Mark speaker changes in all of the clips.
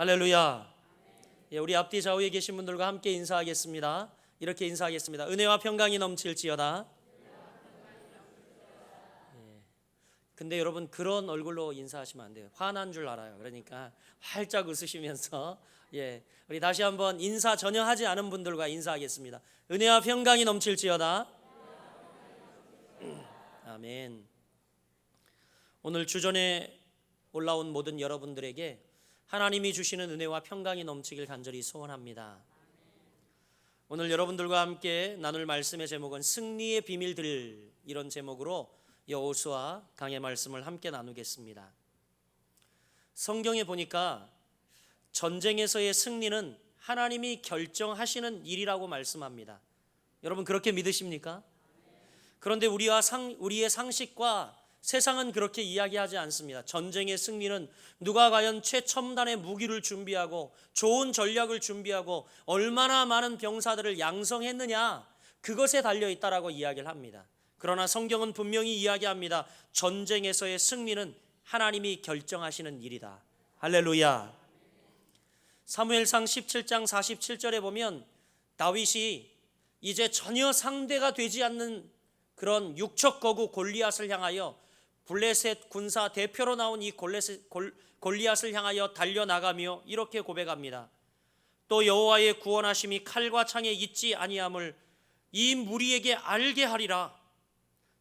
Speaker 1: 할렐루야. 예, 우리 앞뒤 좌우에 계신 분들과 함께 인사하겠습니다. 이렇게 인사하겠습니다. 은혜와 평강이 넘칠지어다. 근데 여러분 그런 얼굴로 인사하시면 안 돼요. 화난 줄 알아요. 그러니까 활짝 웃으시면서 우리 다시 한번 인사 전혀 하지 않은 분들과 인사하겠습니다. 은혜와 평강이 넘칠지어다. 아멘. 오늘 주전에 올라온 모든 여러분들에게 하나님이 주시는 은혜와 평강이 넘치길 간절히 소원합니다. 오늘 여러분들과 함께 나눌 말씀의 제목은 승리의 비밀들, 이런 제목으로 여호수아 강의 말씀을 함께 나누겠습니다. 성경에 보니까 전쟁에서의 승리는 하나님이 결정하시는 일이라고 말씀합니다. 여러분 그렇게 믿으십니까? 그런데 우리의 상식과 세상은 그렇게 이야기하지 않습니다. 전쟁의 승리는 누가 과연 최첨단의 무기를 준비하고 좋은 전략을 준비하고 얼마나 많은 병사들을 양성했느냐, 그것에 달려있다라고 이야기를 합니다. 그러나 성경은 분명히 이야기합니다. 전쟁에서의 승리는 하나님이 결정하시는 일이다. 할렐루야. 사무엘상 17장 47절에 보면 다윗이 이제 전혀 상대가 되지 않는 그런 육척 거구 골리앗을 향하여, 블레셋 군사 대표로 나온 이 골리앗을 향하여 달려나가며 이렇게 고백합니다. 또 여호와의 구원하심이 칼과 창에 있지 아니함을 이 무리에게 알게 하리라.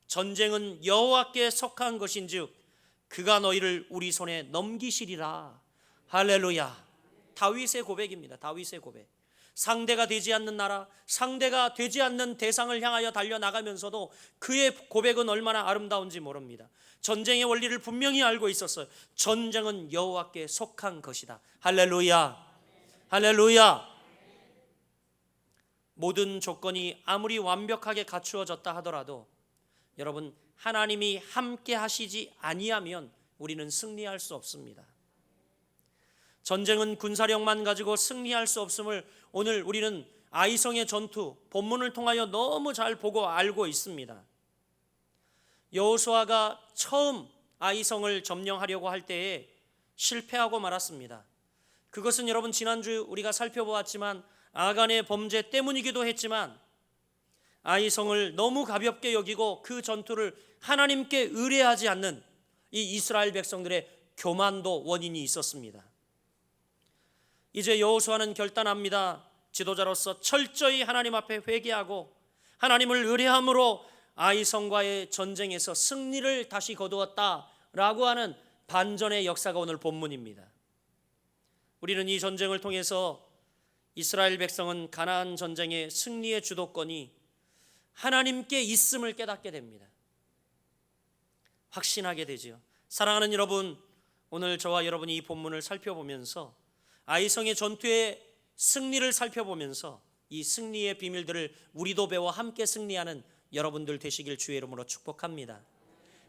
Speaker 1: 전쟁은 여호와께 속한 것인즉 그가 너희를 우리 손에 넘기시리라. 할렐루야. 다윗의 고백입니다. 다윗의 고백. 상대가 되지 않는 나라, 상대가 되지 않는 대상을 향하여 달려나가면서도 그의 고백은 얼마나 아름다운지 모릅니다. 전쟁의 원리를 분명히 알고 있었어요. 전쟁은 여호와께 속한 것이다. 할렐루야. 할렐루야. 모든 조건이 아무리 완벽하게 갖추어졌다 하더라도 여러분, 하나님이 함께 하시지 아니하면 우리는 승리할 수 없습니다. 전쟁은 군사력만 가지고 승리할 수 없음을 오늘 우리는 아이성의 전투 본문을 통하여 너무 잘 보고 알고 있습니다. 여호수아가 처음 아이성을 점령하려고 할 때에 실패하고 말았습니다. 그것은 여러분 지난주 우리가 살펴보았지만 아간의 범죄 때문이기도 했지만 아이성을 너무 가볍게 여기고 그 전투를 하나님께 의뢰하지 않는 이 이스라엘 백성들의 교만도 원인이 있었습니다. 이제 여호수아는 결단합니다. 지도자로서 철저히 하나님 앞에 회개하고 하나님을 의뢰함으로 아이성과의 전쟁에서 승리를 다시 거두었다라고 하는 반전의 역사가 오늘 본문입니다. 우리는 이 전쟁을 통해서 이스라엘 백성은 가나안 전쟁의 승리의 주도권이 하나님께 있음을 깨닫게 됩니다. 확신하게 되죠. 사랑하는 여러분, 오늘 저와 여러분이 이 본문을 살펴보면서 아이성의 전투의 승리를 살펴보면서 이 승리의 비밀들을 우리도 배워 함께 승리하는 여러분들 되시길 주의 이름으로 축복합니다.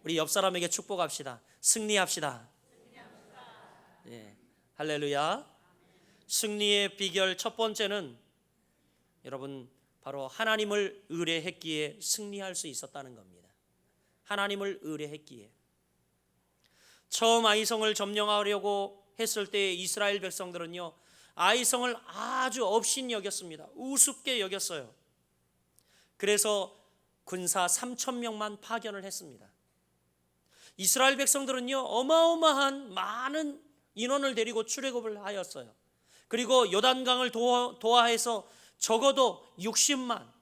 Speaker 1: 우리 옆 사람에게 축복합시다. 승리합시다. 할렐루야. 승리의 비결 첫 번째는 여러분 바로 하나님을 의뢰했기에 승리할 수 있었다는 겁니다. 하나님을 의뢰했기에. 처음 아이성을 점령하려고 했을 때 이스라엘 백성들은요, 아이성을 아주 업신이 여겼습니다. 우습게 여겼어요. 그래서 군사 3,000명만 파견을 했습니다. 이스라엘 백성들은요, 어마어마한 많은 인원을 데리고 출애굽을 하였어요. 그리고 요단강을 도하해서 적어도 60만,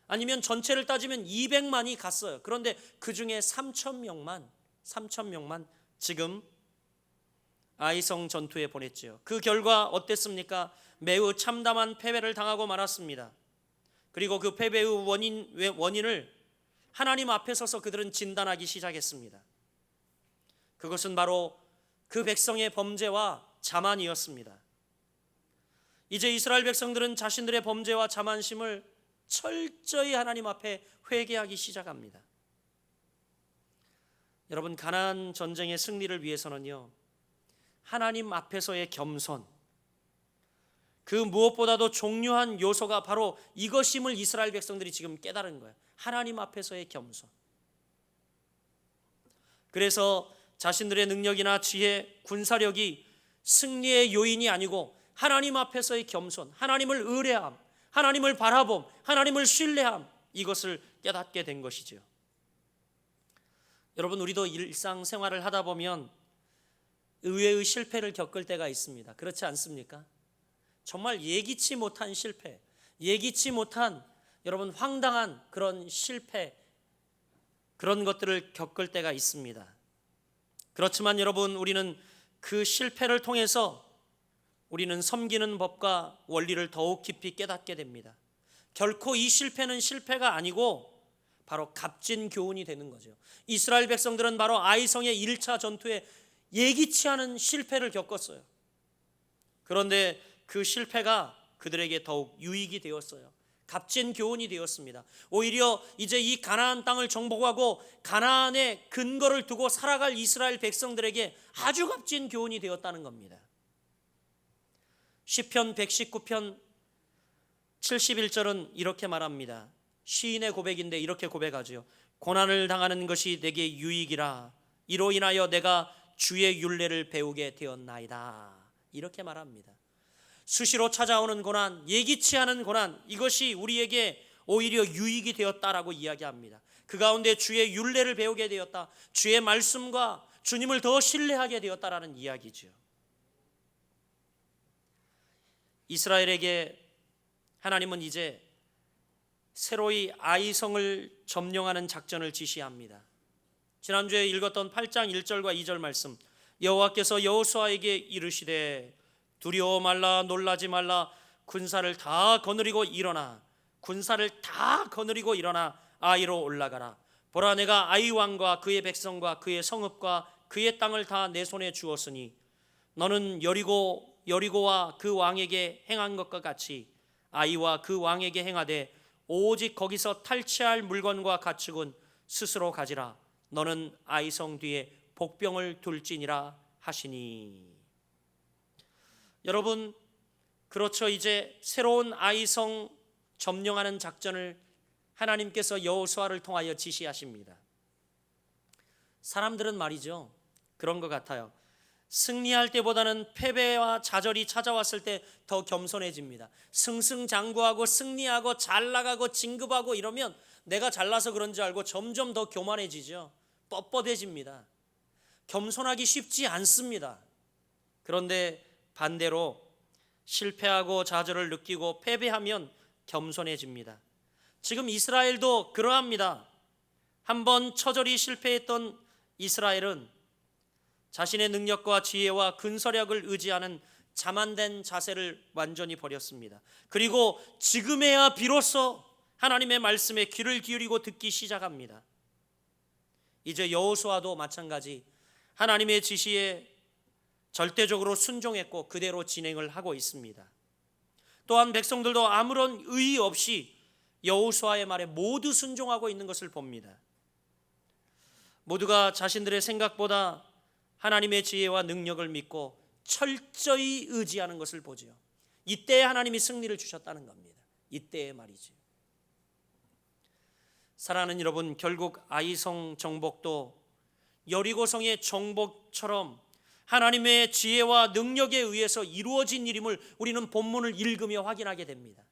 Speaker 1: 아니면 전체를 따지면 200만이 갔어요. 그런데 그 중에 3,000명만 지금 아이성 전투에 보냈죠. 그 결과 어땠습니까? 매우 참담한 패배를 당하고 말았습니다. 그리고 그 패배의 원인을 하나님 앞에 서서 그들은 진단하기 시작했습니다. 그것은 바로 그 백성의 범죄와 자만이었습니다. 이제 이스라엘 백성들은 자신들의 범죄와 자만심을 철저히 하나님 앞에 회개하기 시작합니다. 여러분, 가나안 전쟁의 승리를 위해서는요, 하나님 앞에서의 겸손, 그 무엇보다도 중요한 요소가 바로 이것임을 이스라엘 백성들이 지금 깨달은 거예요. 하나님 앞에서의 겸손. 그래서 자신들의 능력이나 지혜, 군사력이 승리의 요인이 아니고 하나님 앞에서의 겸손, 하나님을 의뢰함, 하나님을 바라봄, 하나님을 신뢰함, 이것을 깨닫게 된 것이죠. 여러분, 우리도 일상생활을 하다 보면 의외의 실패를 겪을 때가 있습니다. 그렇지 않습니까? 정말 예기치 못한 실패, 예기치 못한 여러분 황당한 그런 실패, 그런 것들을 겪을 때가 있습니다. 그렇지만 여러분, 우리는 그 실패를 통해서 우리는 섬기는 법과 원리를 더욱 깊이 깨닫게 됩니다. 결코 이 실패는 실패가 아니고 바로 값진 교훈이 되는 거죠. 이스라엘 백성들은 바로 아이성의 1차 전투에 예기치 않은 실패를 겪었어요. 그런데 그 실패가 그들에게 더욱 유익이 되었어요. 값진 교훈이 되었습니다. 오히려 이제 이 가나안 땅을 정복하고 가나안의 근거를 두고 살아갈 이스라엘 백성들에게 아주 값진 교훈이 되었다는 겁니다. 시편 119편 71절은 이렇게 말합니다. 시인의 고백인데 이렇게 고백하죠. 고난을 당하는 것이 내게 유익이라. 이로 인하여 내가 주의 율례를 배우게 되었나이다. 이렇게 말합니다. 수시로 찾아오는 고난, 예기치 않은 고난, 이것이 우리에게 오히려 유익이 되었다라고 이야기합니다. 그 가운데 주의 율례를 배우게 되었다, 주의 말씀과 주님을 더 신뢰하게 되었다라는 이야기죠. 이스라엘에게 하나님은 이제 새로이 아이성을 점령하는 작전을 지시합니다. 지난주에 읽었던 8장 1절과 2절 말씀, 여호와께서 여호수아에게 이르시되 두려워 말라, 놀라지 말라, 군사를 다 거느리고 일어나, 군사를 다 거느리고 일어나 아이로 올라가라. 보라, 내가 아이 왕과 그의 백성과 그의 성읍과 그의 땅을 다 내 손에 주었으니 너는 여리고와 그 왕에게 행한 것과 같이 아이와 그 왕에게 행하되 오직 거기서 탈취할 물건과 가축은 스스로 가지라. 너는 아이성 뒤에 복병을 둘지니라 하시니. 여러분, 그렇죠. 이제 새로운 아이성 점령하는 작전을 하나님께서 여호수아를 통하여 지시하십니다. 사람들은 말이죠, 그런 것 같아요. 승리할 때보다는 패배와 좌절이 찾아왔을 때 더 겸손해집니다. 승승장구하고 승리하고 잘 나가고 진급하고 이러면 내가 잘나서 그런 줄 알고 점점 더 교만해지죠. 뻣뻣해집니다. 겸손하기 쉽지 않습니다. 그런데 반대로 실패하고 좌절을 느끼고 패배하면 겸손해집니다. 지금 이스라엘도 그러합니다. 한번 처절히 실패했던 이스라엘은 자신의 능력과 지혜와 근서력을 의지하는 자만된 자세를 완전히 버렸습니다. 그리고 지금에야 비로소 하나님의 말씀에 귀를 기울이고 듣기 시작합니다. 이제 여호수아도 마찬가지 하나님의 지시에 절대적으로 순종했고 그대로 진행을 하고 있습니다. 또한 백성들도 아무런 의의 없이 여호수아의 말에 모두 순종하고 있는 것을 봅니다. 모두가 자신들의 생각보다 하나님의 지혜와 능력을 믿고 철저히 의지하는 것을 보죠. 이때 하나님이 승리를 주셨다는 겁니다. 이때의 말이죠. 사랑하는 여러분, 결국 아이성 정복도 여리고성의 정복처럼 하나님의 지혜와 능력에 의해서 이루어진 일임을 우리는 본문을 읽으며 확인하게 됩니다.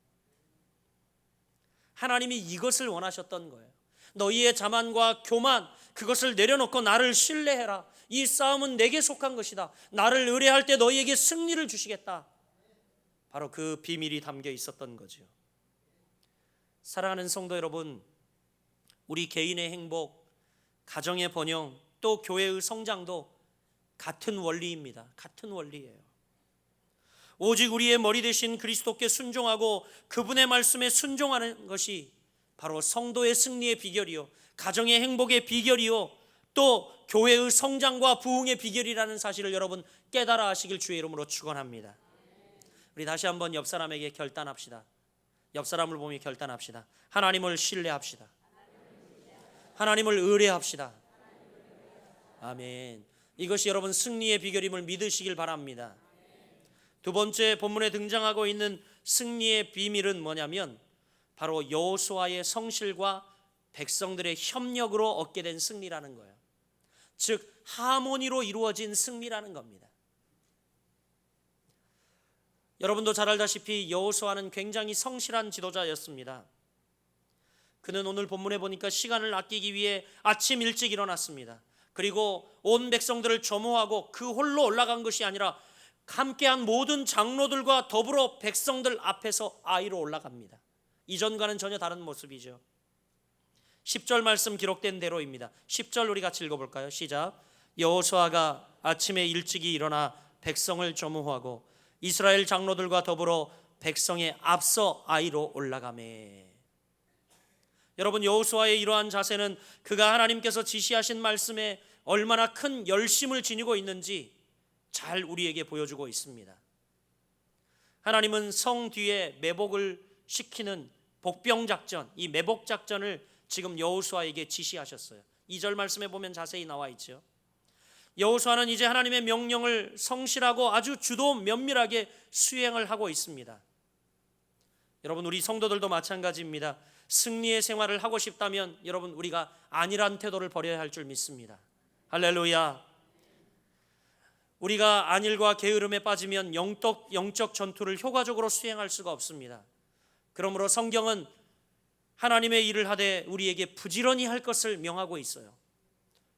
Speaker 1: 하나님이 이것을 원하셨던 거예요. 너희의 자만과 교만, 그것을 내려놓고 나를 신뢰해라. 이 싸움은 내게 속한 것이다. 나를 의뢰할 때 너희에게 승리를 주시겠다. 바로 그 비밀이 담겨 있었던 거죠. 사랑하는 성도 여러분, 우리 개인의 행복, 가정의 번영, 또 교회의 성장도 같은 원리입니다. 같은 원리예요. 오직 우리의 머리 대신 그리스도께 순종하고 그분의 말씀에 순종하는 것이 바로 성도의 승리의 비결이요, 가정의 행복의 비결이요, 또 교회의 성장과 부흥의 비결이라는 사실을 여러분 깨달아 하시길 주의 이름으로 축원합니다. 우리 다시 한번 옆 사람에게 결단합시다. 옆 사람을 보며 결단합시다. 하나님을 신뢰합시다. 하나님을 의뢰합시다. 아멘. 이것이 여러분 승리의 비결임을 믿으시길 바랍니다. 두 번째 본문에 등장하고 있는 승리의 비밀은 뭐냐면 바로 여호수아의 성실과 백성들의 협력으로 얻게 된 승리라는 거예요. 즉 하모니로 이루어진 승리라는 겁니다. 여러분도 잘 알다시피 여호수아는 굉장히 성실한 지도자였습니다. 그는 오늘 본문에 보니까 시간을 아끼기 위해 아침 일찍 일어났습니다. 그리고 온 백성들을 점호하고 그 홀로 올라간 것이 아니라 함께한 모든 장로들과 더불어 백성들 앞에서 아이로 올라갑니다. 이전과는 전혀 다른 모습이죠. 10절 말씀 기록된 대로입니다. 10절 우리 같이 읽어볼까요? 시작. 여호수아가 아침에 일찍이 일어나 백성을 점호하고 이스라엘 장로들과 더불어 백성의 앞서 아이로 올라가매. 여러분, 여호수아의 이러한 자세는 그가 하나님께서 지시하신 말씀에 얼마나 큰 열심을 지니고 있는지 잘 우리에게 보여주고 있습니다. 하나님은 성 뒤에 매복을 시키는 복병작전, 이 매복작전을 지금 여호수아에게 지시하셨어요. 2절 말씀에 보면 자세히 나와 있죠. 여호수아는 이제 하나님의 명령을 성실하고 아주 주도 면밀하게 수행을 하고 있습니다. 여러분, 우리 성도들도 마찬가지입니다. 승리의 생활을 하고 싶다면 여러분, 우리가 안일한 태도를 버려야 할 줄 믿습니다. 할렐루야. 우리가 안일과 게으름에 빠지면 영적 전투를 효과적으로 수행할 수가 없습니다. 그러므로 성경은 하나님의 일을 하되 우리에게 부지런히 할 것을 명하고 있어요.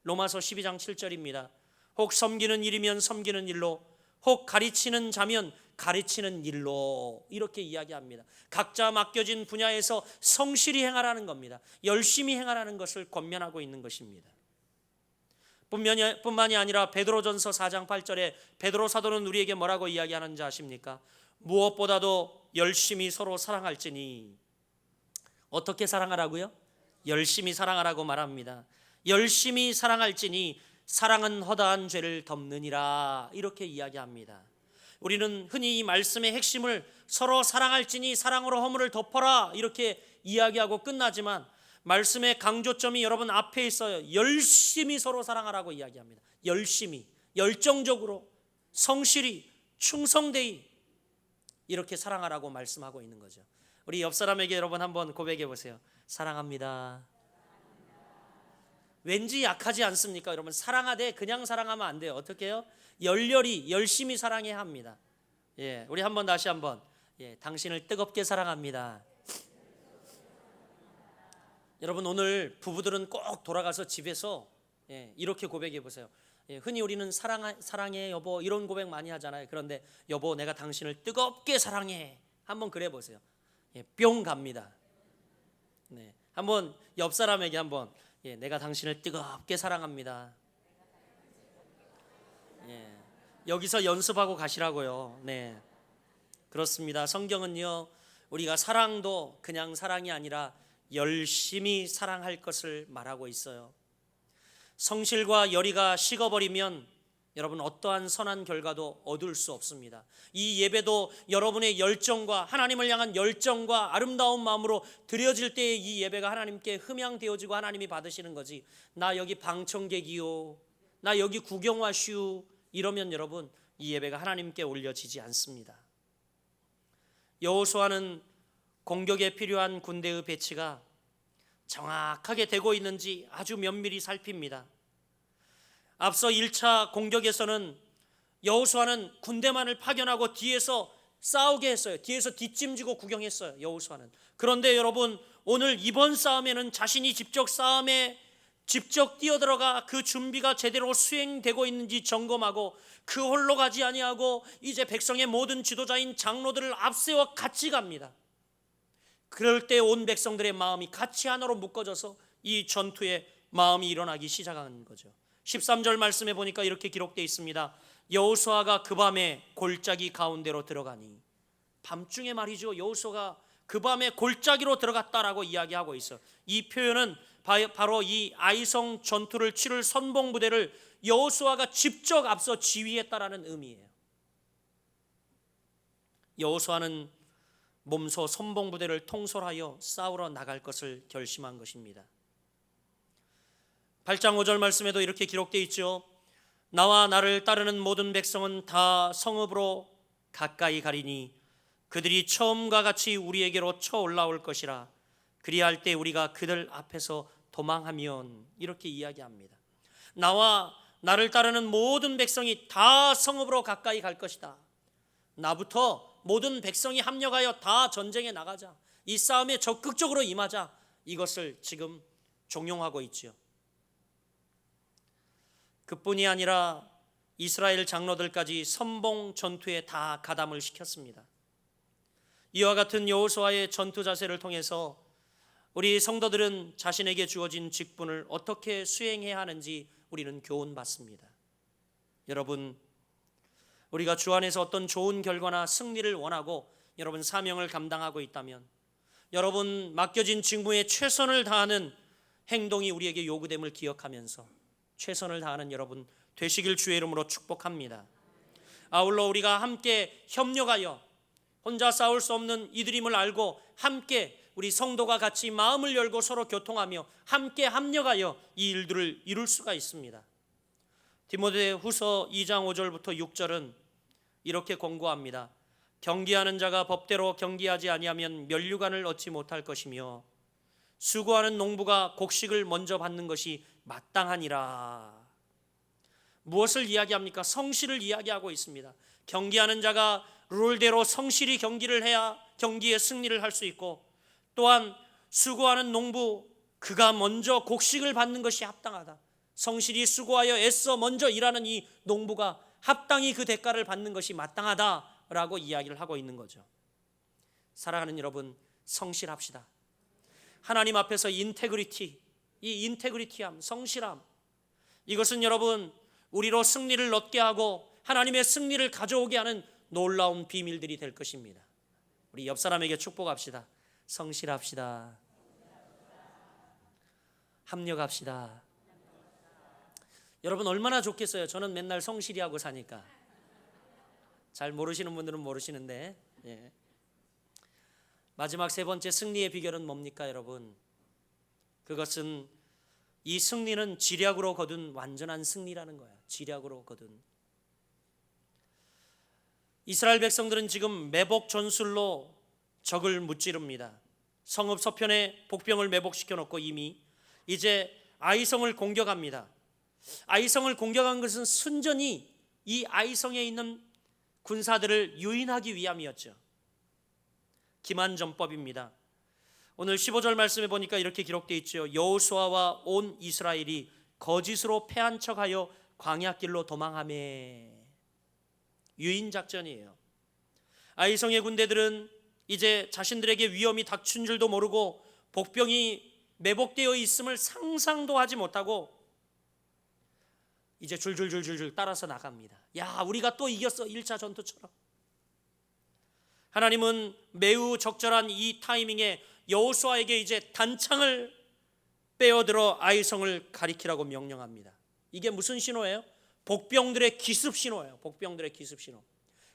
Speaker 1: 로마서 12장 7절입니다. 혹 섬기는 일이면 섬기는 일로, 혹 가르치는 자면 가르치는 일로, 이렇게 이야기합니다. 각자 맡겨진 분야에서 성실히 행하라는 겁니다. 열심히 행하라는 것을 권면하고 있는 것입니다. 뿐만이 아니라 베드로전서 4장 8절에 베드로 사도는 우리에게 뭐라고 이야기하는지 아십니까? 무엇보다도 열심히 서로 사랑할지니. 어떻게 사랑하라고요? 열심히 사랑하라고 말합니다. 열심히 사랑할지니 사랑은 허다한 죄를 덮느니라, 이렇게 이야기합니다. 우리는 흔히 이 말씀의 핵심을 서로 사랑할지니 사랑으로 허물을 덮어라, 이렇게 이야기하고 끝나지만 말씀의 강조점이 여러분 앞에 있어요. 열심히 서로 사랑하라고 이야기합니다. 열심히, 열정적으로, 성실히, 충성되이 이렇게 사랑하라고 말씀하고 있는 거죠. 우리 옆 사람에게 여러분 한번 고백해 보세요. 사랑합니다. 왠지 약하지 않습니까? 여러분, 사랑하되 그냥 사랑하면 안 돼요. 어떻게 해요? 열렬히 열심히 사랑해야 합니다. 예, 우리 한번 다시 한번. 예, 당신을 뜨겁게 사랑합니다. 여러분, 오늘 부부들은 꼭 돌아가서 집에서 이렇게 고백해 보세요. 흔히 우리는 사랑해 여보, 이런 고백 많이 하잖아요. 그런데 여보, 내가 당신을 뜨겁게 사랑해, 한번 그래 보세요. 뿅 갑니다. 네, 한번 옆 사람에게 한번, 내가 당신을 뜨겁게 사랑합니다. 여기서 연습하고 가시라고요. 네, 그렇습니다. 성경은요, 우리가 사랑도 그냥 사랑이 아니라 열심히 사랑할 것을 말하고 있어요. 성실과 열의가 식어버리면 여러분 어떠한 선한 결과도 얻을 수 없습니다. 이 예배도 여러분의 열정과 하나님을 향한 열정과 아름다운 마음으로 드려질 때에 이 예배가 하나님께 흠향되어지고 하나님이 받으시는 거지, 나 여기 방청객이요, 나 여기 구경 와슈, 이러면 여러분 이 예배가 하나님께 올려지지 않습니다. 여호수아는 공격에 필요한 군대의 배치가 정확하게 되고 있는지 아주 면밀히 살핍니다. 앞서 1차 공격에서는 여호수아는 군대만을 파견하고 뒤에서 싸우게 했어요. 뒤에서 뒷짐지고 구경했어요, 여호수아는. 그런데 여러분, 오늘 이번 싸움에는 자신이 싸움에 직접 뛰어들어가 그 준비가 제대로 수행되고 있는지 점검하고 그 홀로 가지 아니하고 이제 백성의 모든 지도자인 장로들을 앞세워 같이 갑니다. 그럴 때 온 백성들의 마음이 같이 하나로 묶어져서 이 전투에 마음이 일어나기 시작한 거죠. 13절 말씀에 보니까 이렇게 기록되어 있습니다. 여호수아가 그 밤에 골짜기 가운데로 들어가니. 밤중에 말이죠. 여호수아가 그 밤에 골짜기로 들어갔다라고 이야기하고 있어요. 이 표현은 바로 이 아이성 전투를 치를 선봉부대를 여호수아가 직접 앞서 지휘했다라는 의미예요. 여호수아는 몸소 선봉부대를 통솔하여 싸우러 나갈 것을 결심한 것입니다. 8장 5절 말씀에도 이렇게 기록되어 있죠. 나와 나를 따르는 모든 백성은 다 성읍으로 가까이 가리니 그들이 처음과 같이 우리에게로 쳐 올라올 것이라. 그리할 때 우리가 그들 앞에서 도망하면, 이렇게 이야기합니다. 나와 나를 따르는 모든 백성이 다 성읍으로 가까이 갈 것이다. 나부터 모든 백성이 합력하여 다 전쟁에 나가자, 이 싸움에 적극적으로 임하자, 이것을 지금 종용하고 있지요. 그뿐이 아니라 이스라엘 장로들까지 선봉 전투에 다 가담을 시켰습니다. 이와 같은 여호수아의 전투 자세를 통해서 우리 성도들은 자신에게 주어진 직분을 어떻게 수행해야 하는지 우리는 교훈받습니다. 여러분, 우리가 주 안에서 어떤 좋은 결과나 승리를 원하고 여러분 사명을 감당하고 있다면, 여러분 맡겨진 직무에 최선을 다하는 행동이 우리에게 요구됨을 기억하면서 최선을 다하는 여러분 되시길 주의 이름으로 축복합니다. 아울러 우리가 함께 협력하여 혼자 싸울 수 없는 이들임을 알고 함께 우리 성도가 같이 마음을 열고 서로 교통하며 함께 합력하여 이 일들을 이룰 수가 있습니다. 디모데후서 2장 5절부터 6절은 이렇게 권고합니다. 경기하는 자가 법대로 경기하지 아니하면 면류관을 얻지 못할 것이며 수고하는 농부가 곡식을 먼저 받는 것이 마땅하니라. 무엇을 이야기합니까? 성실을 이야기하고 있습니다. 경기하는 자가 룰대로 성실히 경기를 해야 경기에 승리를 할 수 있고, 또한 수고하는 농부, 그가 먼저 곡식을 받는 것이 합당하다. 성실히 수고하여 애써 먼저 일하는 이 농부가 합당히 그 대가를 받는 것이 마땅하다라고 이야기를 하고 있는 거죠. 사랑하는 여러분, 성실합시다. 하나님 앞에서 인테그리티, 이 인테그리티함, 성실함, 이것은 여러분 우리로 승리를 얻게 하고 하나님의 승리를 가져오게 하는 놀라운 비밀들이 될 것입니다. 우리 옆 사람에게 축복합시다. 성실합시다. 합력합시다. 여러분 얼마나 좋겠어요. 저는 맨날 성실히 하고 사니까. 잘 모르시는 분들은 모르시는데, 예. 마지막 세 번째 승리의 비결은 뭡니까 여러분? 그것은 이 승리는 지략으로 거둔 완전한 승리라는 거예요. 지략으로 거둔. 이스라엘 백성들은 지금 매복 전술로 적을 무찌릅니다. 성읍 서편에 복병을 매복시켜 놓고 이미 이제 아이성을 공격합니다. 아이성을 공격한 것은 순전히 이 아이성에 있는 군사들을 유인하기 위함이었죠. 기만전법입니다. 오늘 15절 말씀에 보니까 이렇게 기록되어 있죠. 여호수아와 온 이스라엘이 거짓으로 패한 척하여 광야길로 도망하매. 유인작전이에요. 아이성의 군대들은 이제 자신들에게 위험이 닥친 줄도 모르고 복병이 매복되어 있음을 상상도 하지 못하고 이제 줄줄줄줄 따라서 나갑니다. 야, 우리가 또 이겼어. 1차 전투처럼. 하나님은 매우 적절한 이 타이밍에 여호수아에게 이제 단창을 빼어들어 아이성을 가리키라고 명령합니다. 이게 무슨 신호예요? 복병들의 기습 신호예요. 복병들의 기습 신호.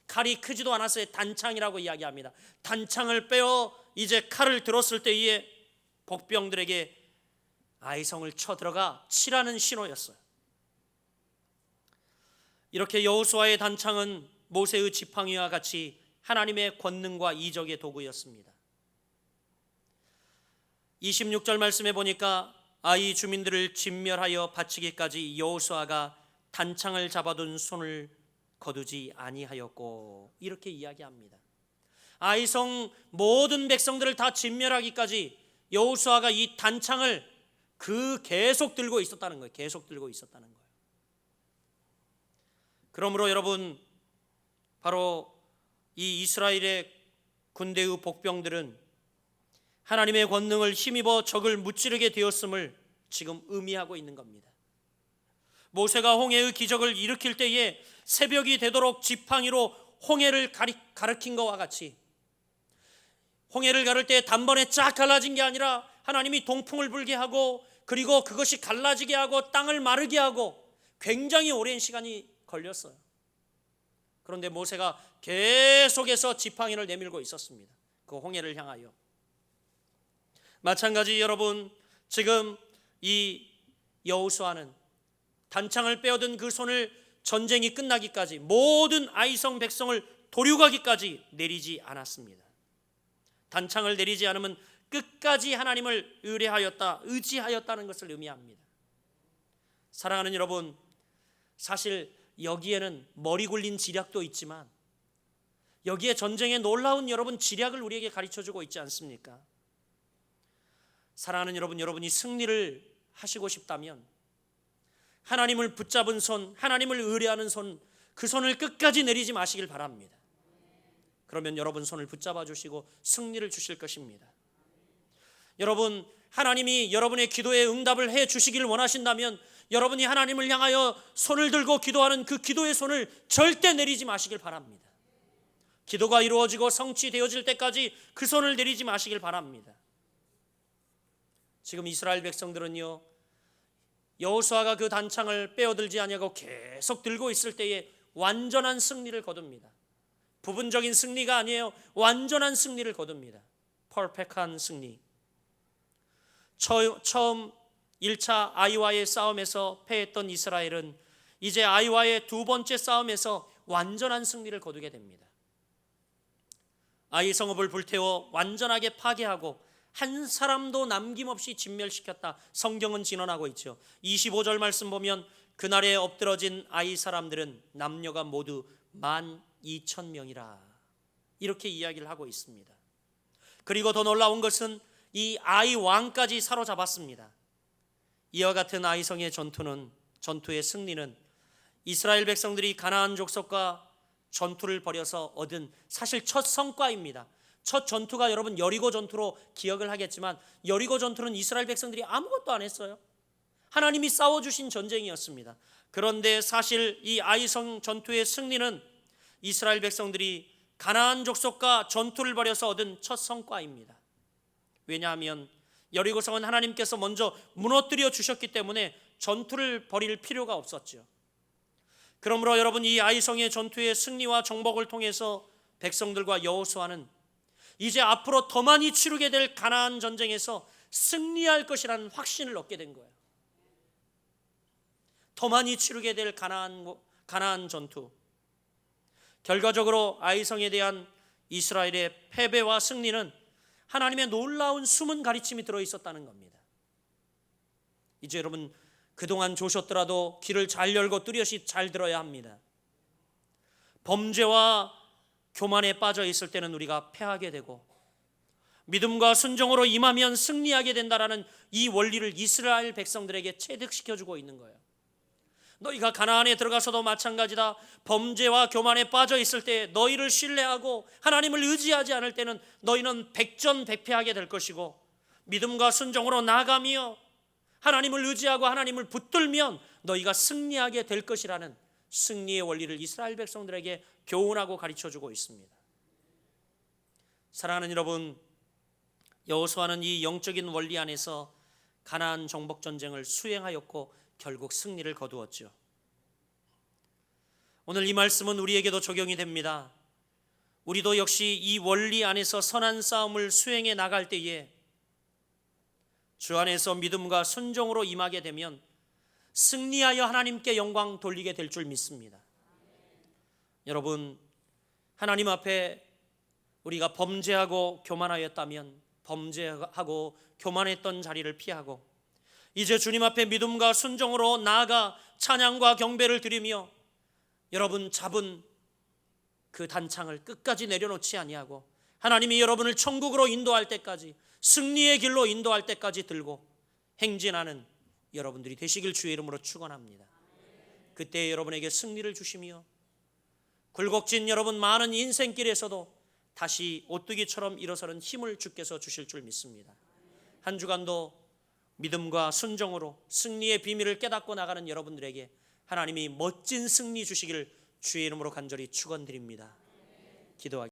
Speaker 1: 칼이 크지도 않았어요. 단창이라고 이야기합니다. 단창을 빼어 이제 칼을 들었을 때에 복병들에게 아이성을 쳐들어가 치라는 신호였어요. 이렇게 여호수아의 단창은 모세의 지팡이와 같이 하나님의 권능과 이적의 도구였습니다. 26절 말씀에 보니까 아이 주민들을 진멸하여 바치기까지 여호수아가 단창을 잡아둔 손을 거두지 아니하였고, 이렇게 이야기합니다. 아이성 모든 백성들을 다 진멸하기까지 여호수아가 이 단창을 계속 들고 있었다는 거예요. 계속 들고 있었다는 거예요. 그러므로 여러분, 바로 이 이스라엘의 군대의 복병들은 하나님의 권능을 힘입어 적을 무찌르게 되었음을 지금 의미하고 있는 겁니다. 모세가 홍해의 기적을 일으킬 때에 새벽이 되도록 지팡이로 홍해를 가르친 것과 같이, 홍해를 가를 때 단번에 쫙 갈라진 게 아니라 하나님이 동풍을 불게 하고 그리고 그것이 갈라지게 하고 땅을 마르게 하고 굉장히 오랜 시간이 걸렸어요. 그런데 모세가 계속해서 지팡이를 내밀고 있었습니다. 그 홍해를 향하여. 마찬가지 여러분, 지금 이 여호수아는 단창을 빼어든 그 손을 전쟁이 끝나기까지, 모든 아이성 백성을 도륙하기까지 내리지 않았습니다. 단창을 내리지 않으면 끝까지 하나님을 의지하였다는 것을 의미합니다. 사랑하는 여러분, 사실 여기에는 머리 굴린 지략도 있지만 여기에 전쟁의 놀라운 여러분 지략을 우리에게 가르쳐주고 있지 않습니까? 사랑하는 여러분, 여러분이 승리를 하시고 싶다면 하나님을 붙잡은 손, 하나님을 의뢰하는 손, 그 손을 끝까지 내리지 마시길 바랍니다. 그러면 여러분 손을 붙잡아 주시고 승리를 주실 것입니다. 여러분, 하나님이 여러분의 기도에 응답을 해 주시기를 원하신다면 여러분이 하나님을 향하여 손을 들고 기도하는 그 기도의 손을 절대 내리지 마시길 바랍니다. 기도가 이루어지고 성취되어질 때까지 그 손을 내리지 마시길 바랍니다. 지금 이스라엘 백성들은요, 여호수아가 그 단창을 빼어들지 아니하고 계속 들고 있을 때에 완전한 승리를 거둡니다. 부분적인 승리가 아니에요. 완전한 승리를 거둡니다. 퍼펙트한 승리. 처음 1차 아이와의 싸움에서 패했던 이스라엘은 이제 아이와의 두 번째 싸움에서 완전한 승리를 거두게 됩니다. 아이 성읍을 불태워 완전하게 파괴하고 한 사람도 남김없이 진멸시켰다. 성경은 진언하고 있죠. 25절 말씀 보면 그날에 엎드러진 아이 사람들은 남녀가 모두 12,000명이라 이렇게 이야기를 하고 있습니다. 그리고 더 놀라운 것은 이 아이 왕까지 사로잡았습니다. 이와 같은 아이성의 전투의 승리는 이스라엘 백성들이 가나안 족속과 전투를 벌여서 얻은 사실 첫 성과입니다. 첫 전투가 여러분 여리고 전투로 기억을 하겠지만 여리고 전투는 이스라엘 백성들이 아무것도 안 했어요. 하나님이 싸워주신 전쟁이었습니다. 그런데 사실 이 아이성 전투의 승리는 이스라엘 백성들이 가나안 족속과 전투를 벌여서 얻은 첫 성과입니다. 왜냐하면 여리고성은 하나님께서 먼저 무너뜨려 주셨기 때문에 전투를 벌일 필요가 없었죠. 그러므로 여러분, 이 아이성의 전투의 승리와 정복을 통해서 백성들과 여호수아는 이제 앞으로 더 많이 치르게 될 가나안 전쟁에서 승리할 것이라는 확신을 얻게 된 거예요. 더 많이 치르게 될 가나안 전투. 결과적으로 아이성에 대한 이스라엘의 패배와 승리는 하나님의 놀라운 숨은 가르침이 들어있었다는 겁니다. 이제 여러분, 그동안 조셨더라도 귀를 잘 열고 뚜렷이 잘 들어야 합니다. 범죄와 교만에 빠져 있을 때는 우리가 패하게 되고 믿음과 순종으로 임하면 승리하게 된다라는 이 원리를 이스라엘 백성들에게 체득시켜주고 있는 거예요. 너희가 가나안에 들어가서도 마찬가지다. 범죄와 교만에 빠져 있을 때 너희를 신뢰하고 하나님을 의지하지 않을 때는 너희는 백전백패하게 될 것이고 믿음과 순종으로 나아가며 하나님을 의지하고 하나님을 붙들면 너희가 승리하게 될 것이라는 승리의 원리를 이스라엘 백성들에게 교훈하고 가르쳐주고 있습니다. 사랑하는 여러분, 여호수아는 이 영적인 원리 안에서 가나안 정복 전쟁을 수행하였고 결국 승리를 거두었죠. 오늘 이 말씀은 우리에게도 적용이 됩니다. 우리도 역시 이 원리 안에서 선한 싸움을 수행해 나갈 때에 주 안에서 믿음과 순종으로 임하게 되면 승리하여 하나님께 영광 돌리게 될 줄 믿습니다. 여러분, 하나님 앞에 우리가 범죄하고 교만하였다면 범죄하고 교만했던 자리를 피하고 이제 주님 앞에 믿음과 순종으로 나아가 찬양과 경배를 드리며 여러분 잡은 그 단창을 끝까지 내려놓지 아니하고 하나님이 여러분을 천국으로 인도할 때까지, 승리의 길로 인도할 때까지 들고 행진하는 여러분들이 되시길 주의 이름으로 축원합니다. 그때 여러분에게 승리를 주시며 굴곡진 여러분 많은 인생길에서도 다시 오뚜기처럼 일어서는 힘을 주께서 주실 줄 믿습니다. 한 주간도 믿음과 순종으로 승리의 비밀을 깨닫고 나가는 여러분들에게 하나님이 멋진 승리 주시기를 주의 이름으로 간절히 축원드립니다. 기도하겠습니다.